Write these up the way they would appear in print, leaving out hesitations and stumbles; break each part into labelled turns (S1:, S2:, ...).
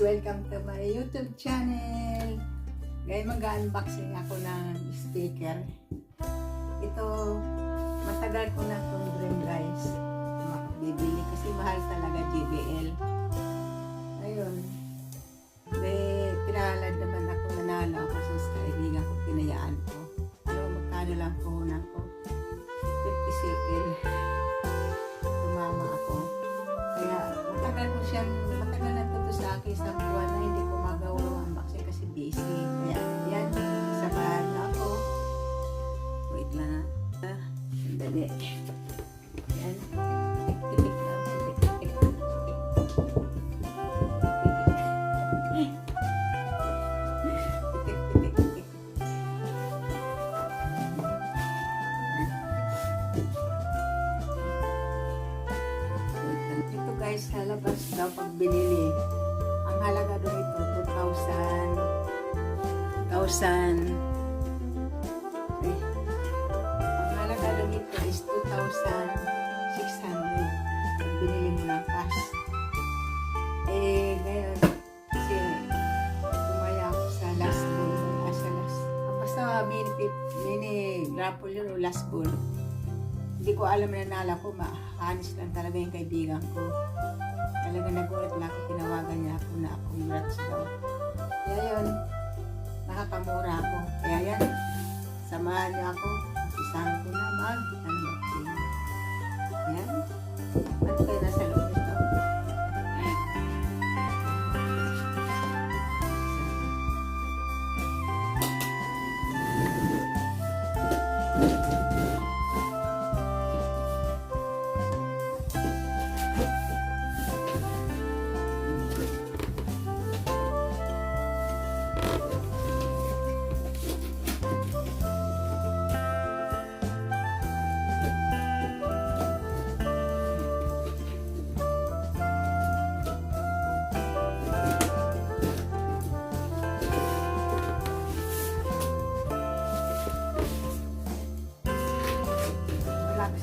S1: Welcome to my YouTube channel. Ngayon mag-unboxing ako ng speaker. Ito, matagal ko na itong dream guys. Bibili kasi mahal talaga JBL. Ayun. Pinalad naman ako, nanalo ako sa kaibigan ko, pinayaan ko. Ano, magkano lang puhunan ko? 50 shekel. Tumama ako. Kaya matagal na ito sa akin isang buwan na hindi ko magawa ang unboxing kasi busy. Kaya yan, samahan na ako. Wait lang ha. Sandali. Yan. Tik-tik lang. Tik-tik. Tik-tik. Ito guys, sa labas daw pag binili. Ang halaga doon ito, 2,000. Ang halaga doon ito is 2,600. Pag binili mo ng cash. Ngayon, kasi tumaya ako sa last ball. Basta mini grapple yun o last ball. Hindi ko alam na nala ko, hanis lang talaga yung kaibigan ko. Talaga nagulat lang ako, tinawagan niya ako na congrats daw. Kaya yun, nakakamura ako. Kaya yan, samahan niya ako. Isahan ko na mag-unboxing. Yan. Ano kayo nasa loob nito?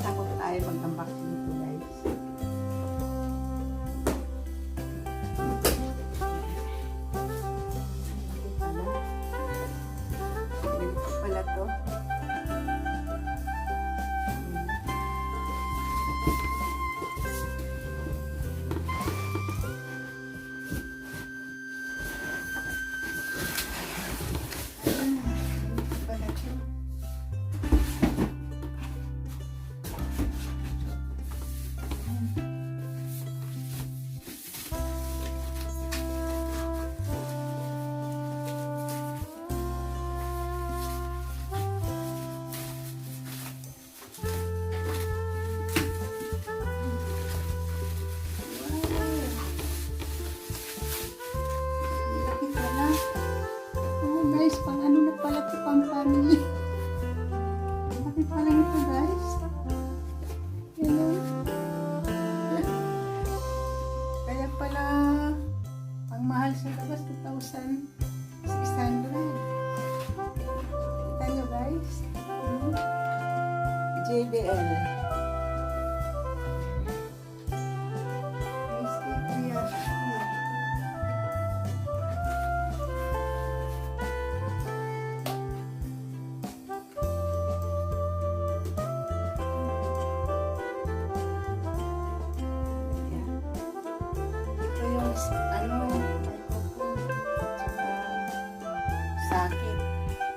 S1: Sabog tayo mag-unboxing nito guys. Ganito pala to. Guys, pang ano na pala ito, pang family. Bakit pala ito guys? Hello? Kaya pala ang mahal sa labas, 2,600. Kita nyo guys? JBL. Sakit.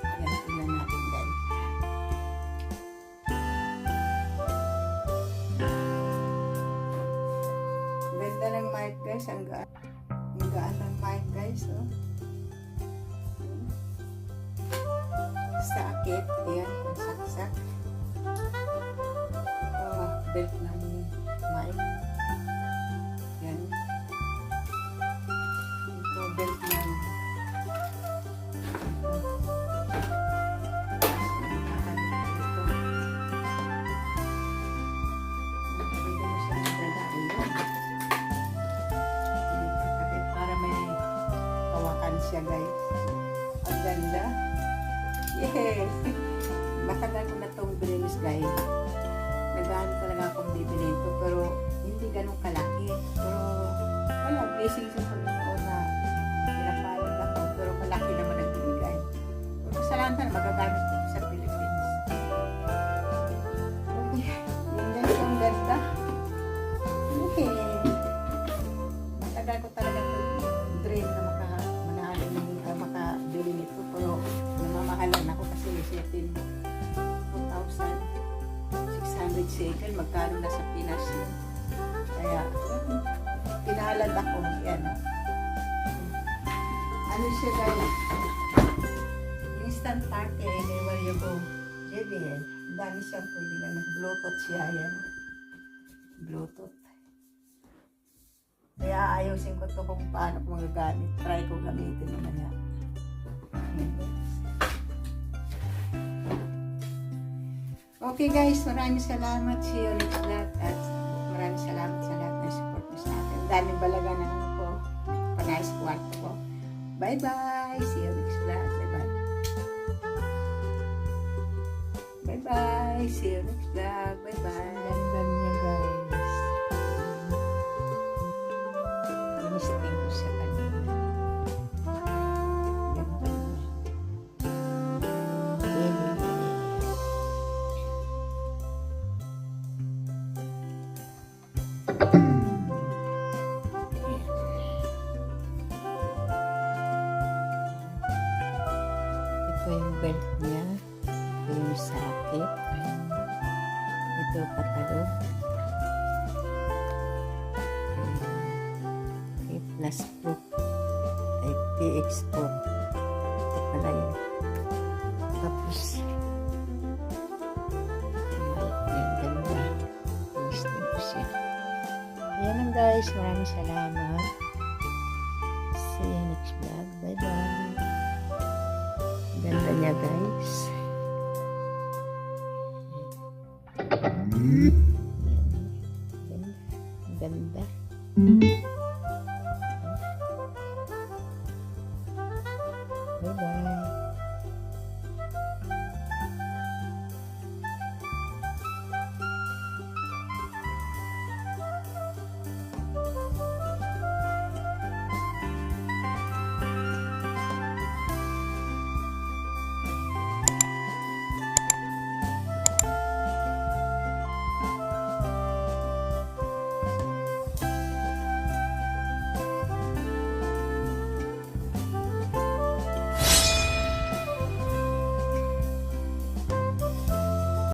S1: Ayan, tingnan natin guys. Ganda ng mic guys. Ang gaan ng mic guys. Oh. Sakit. Ayan, saksak. Oh, belt ng mic. Ayan. Ito, belt ng siya guys. Ang ganda. Yes! Matagal ko na itong bilis guys. Nagano talaga akong bibili ito pero hindi ganun kalaki. Pero wala, blessing sa Panginoon na sana magagamit dito sa Philippines. Okay. Yung guys, ang ganda. Okay. Matagal ko talaga dream na makabili nito. Pero namamahalan ako kasi isipin 2,600 shekel. Magkano na sa Pinas yun. Kaya, pinalad ako. Yan. Ano siya guys? Instant party anywhere you go. JBL. Dami siyang pwede na. Bluetooth siya yan. Bluetooth. Kaya ayusin ko to kung paano ko magagamit. Try ko gamitin naman yan. Okay guys, maraming salamat. See you next vlog. At maraming salamat sa lahat ng support mo sa akin. Daming balaga na ano ko. Panayos kwarto ko. Bye bye. See you next vlog. Bye bye. Bye bye. See you next vlog. Bye bye. Ganda niya guys. Ginisting ko siya kanina. Ganda niya. Ito yung belt niya. Ito yung sakit. Ito patalog. Okay, plus 2. Ay, PX4. Ito pala yun. Tapos, ay, ganda. Listing ko siya. Ayan lang guys. Maraming salamat. See you next vlog. Bye bye. Ganda niya guys. Ganda. Ganda.